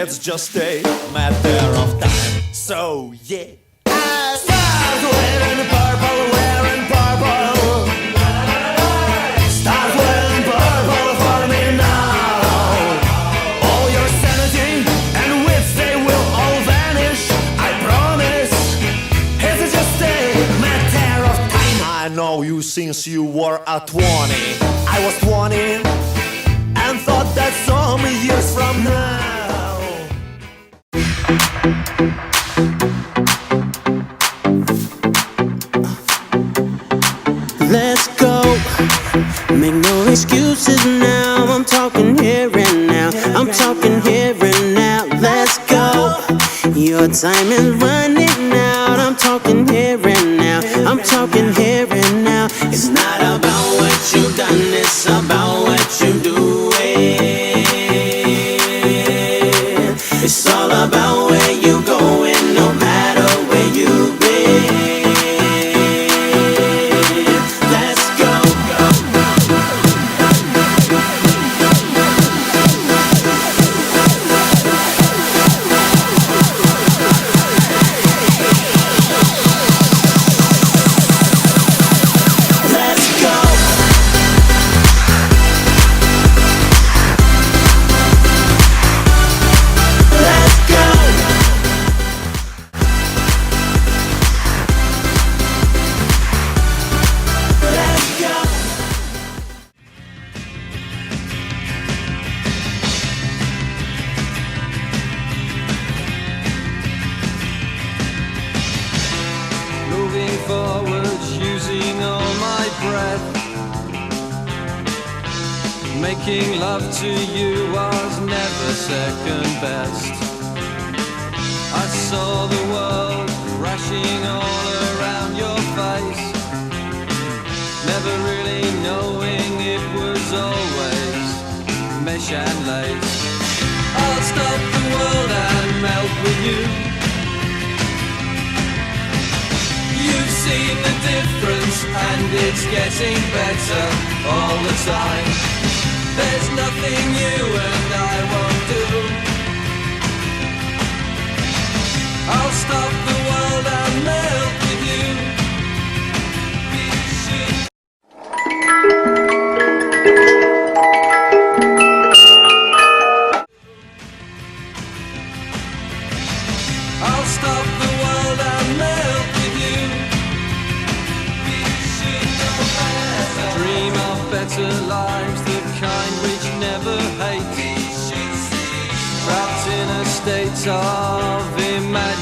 It's just a matter of time. So yeah. Stars wearing purple, wearing purple. Stars wearing purple for me now. All your sanity and wits, they will all vanish. I promise. It's just a matter of time. I know you since you were at 20. I was 20 and thought that some years from now. Let's go, make no excuses now. I'm talking here and now. I'm talking here and now. Let's go, your time is running out. I'm talking here and now. I'm talking here and now. It's not about what you've done, it's about what you're doing. It's all about where you're going, no matter where you've been. Moving forward, using all my breath. Making love to you was never second best. I saw the world crashing all around your face, never really knowing it was always mesh and lace. I'll stop the world and melt with you. You've seen the difference and it's getting better all the time. There's nothing you and I won't do. I'll stop the world and melt with you. I'll stop the world and melt with you. Dream of better lives, the kind which never hate. Trapped in a state of imagination.